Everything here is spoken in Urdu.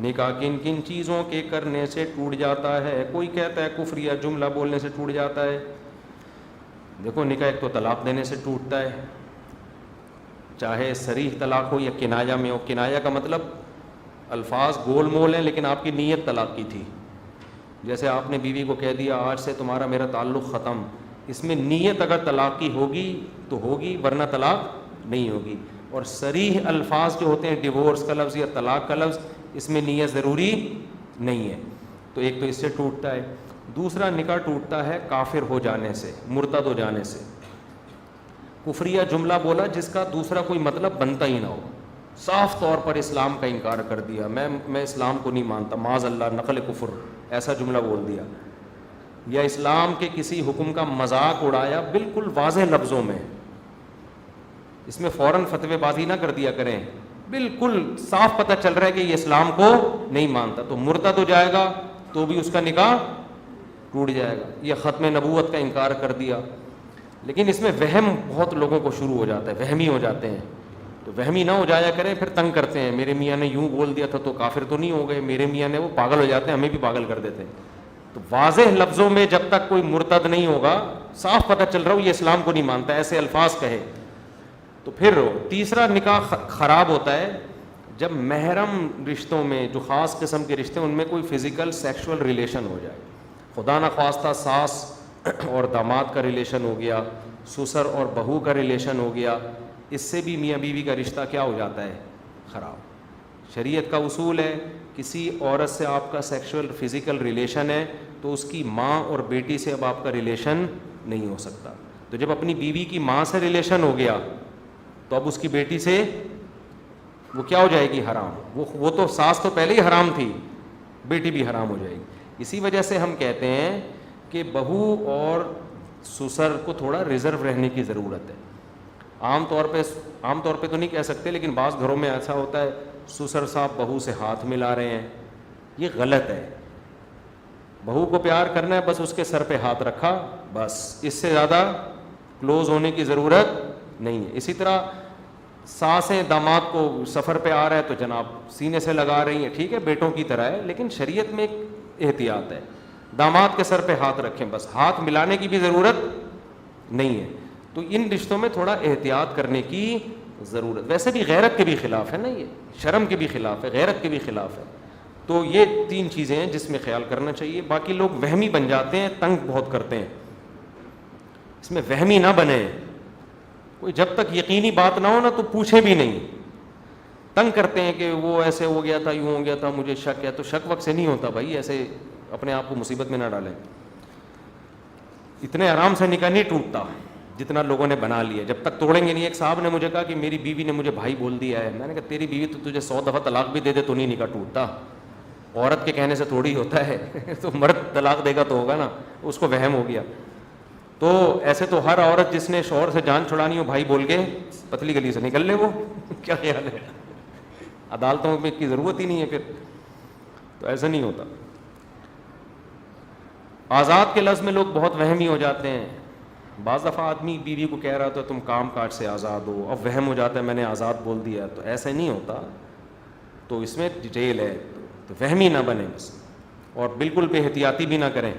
نکاح کن کن چیزوں کے کرنے سے ٹوٹ جاتا ہے؟ کوئی کہتا ہے کفریہ جملہ بولنے سے ٹوٹ جاتا ہے. دیکھو نکاح ایک تو طلاق دینے سے ٹوٹتا ہے, چاہے صریح طلاق ہو یا کنایہ میں ہو. کنایہ کا مطلب الفاظ گول مول ہیں لیکن آپ کی نیت طلاق کی تھی. جیسے آپ نے بیوی کو کہہ دیا آج سے تمہارا میرا تعلق ختم, اس میں نیت اگر طلاق کی ہوگی تو ہوگی, ورنہ طلاق نہیں ہوگی. اور صریح الفاظ جو ہوتے ہیں ڈیورس کا لفظ یا طلاق کا لفظ, اس میں نیت ضروری نہیں ہے. تو ایک تو اس سے ٹوٹتا ہے. دوسرا نکاح ٹوٹتا ہے کافر ہو جانے سے, مرتد ہو جانے سے. کفریہ جملہ بولا جس کا دوسرا کوئی مطلب بنتا ہی نہ ہو, صاف طور پر اسلام کا انکار کر دیا, میں اسلام کو نہیں مانتا, معاذ اللہ نقل کفر, ایسا جملہ بول دیا. یا اسلام کے کسی حکم کا مذاق اڑایا بالکل واضح لفظوں میں, اس میں فوراً فتوی بازی نہ کر دیا کریں, بالکل صاف پتہ چل رہا ہے کہ یہ اسلام کو نہیں مانتا, تو مرتد ہو جائے گا تو بھی اس کا نکاح ٹوٹ جائے گا. یہ ختم نبوت کا انکار کر دیا. لیکن اس میں وہم بہت لوگوں کو شروع ہو جاتا ہے, وہمی ہو جاتے ہیں. تو وہمی نہ ہو جایا کریں, پھر تنگ کرتے ہیں, میرے میاں نے یوں بول دیا تھا تو کافر تو نہیں ہو گئے, میرے میاں نے, وہ پاگل ہو جاتے ہیں, ہمیں بھی پاگل کر دیتے ہیں. تو واضح لفظوں میں جب تک کوئی مرتد نہیں ہوگا, صاف پتہ چل رہا ہو یہ اسلام کو نہیں مانتا, ایسے الفاظ کہے تو پھر. تیسرا نکاح خراب ہوتا ہے جب محرم رشتوں میں, جو خاص قسم کے رشتے ہیں, ان میں کوئی فزیکل سیکشول ریلیشن ہو جائے. خدا نخواستہ ساس اور داماد کا ریلیشن ہو گیا, سسر اور بہو کا ریلیشن ہو گیا, اس سے بھی میاں بیوی کا رشتہ کیا ہو جاتا ہے؟ خراب. شریعت کا اصول ہے کسی عورت سے آپ کا سیکشول فزیکل ریلیشن ہے تو اس کی ماں اور بیٹی سے اب آپ کا ریلیشن نہیں ہو سکتا. تو جب اپنی بیوی کی ماں سے ریلیشن ہو گیا تو اب اس کی بیٹی سے وہ کیا ہو جائے گی؟ حرام. وہ تو ساس تو پہلے ہی حرام تھی, بیٹی بھی حرام ہو جائے گی. اسی وجہ سے ہم کہتے ہیں کہ بہو اور سسر کو تھوڑا ریزرو رہنے کی ضرورت ہے. عام طور پہ تو نہیں کہہ سکتے, لیکن بعض گھروں میں ایسا ہوتا ہے سسر صاحب بہو سے ہاتھ ملا رہے ہیں, یہ غلط ہے. بہو کو پیار کرنا ہے, بس اس کے سر پہ ہاتھ رکھا, بس اس سے زیادہ کلوز ہونے کی ضرورت نہیں ہے. اسی طرح ساسیں داماد کو سفر پہ آ رہا ہے تو جناب سینے سے لگا رہی ہیں, ٹھیک ہے بیٹوں کی طرح ہے, لیکن شریعت میں ایک احتیاط ہے. داماد کے سر پہ ہاتھ رکھیں, بس ہاتھ ملانے کی بھی ضرورت نہیں ہے. تو ان رشتوں میں تھوڑا احتیاط کرنے کی ضرورت. ویسے بھی غیرت کے بھی خلاف ہے نا, یہ شرم کے بھی خلاف ہے, غیرت کے بھی خلاف ہے. تو یہ 3 چیزیں ہیں جس میں خیال کرنا چاہیے. باقی لوگ وہمی بن جاتے ہیں, تنگ بہت کرتے ہیں, اس میں وہمی نہ بنے. کوئی جب تک یقینی بات نہ ہو نا تو پوچھے بھی نہیں. تنگ کرتے ہیں کہ وہ ایسے ہو گیا تھا, یوں ہو گیا تھا, مجھے شک ہے. تو شک وقت سے نہیں ہوتا بھائی, ایسے اپنے آپ کو مصیبت میں نہ ڈالیں. اتنے آرام سے نکاح نہیں ٹوٹتا جتنا لوگوں نے بنا لیا, جب تک توڑیں گے نہیں. ایک صاحب نے مجھے کہا کہ میری بیوی نے مجھے بھائی بول دیا ہے. میں نے کہا تیری بیوی تو تجھے 100 دفعہ طلاق بھی دے دے تو نہیں نکاح ٹوٹتا, عورت کے کہنے سے تھوڑی ہوتا ہے. تو مرد طلاق دے گا تو ہوگا نا, اس کو وہم ہو گیا. تو ایسے تو ہر عورت جس نے شوہر سے جان چھڑانی ہو بھائی بول کے پتلی گلی سے نکل لے. وہ کیا خیال ہے, عدالتوں میں کی ضرورت ہی نہیں ہے پھر. تو ایسا نہیں ہوتا. آزاد کے لفظ میں لوگ بہت وہمی ہو جاتے ہیں. بعض دفعہ آدمی بیوی کو کہہ رہا تھا تم کام کاج سے آزاد ہو, اب وہم ہو جاتا ہے میں نے آزاد بول دیا. تو ایسا نہیں ہوتا, تو اس میں ڈیٹیل ہے. تو وہمی نہ بنے بس, اور بالکل بے احتیاطی بھی نہ کریں.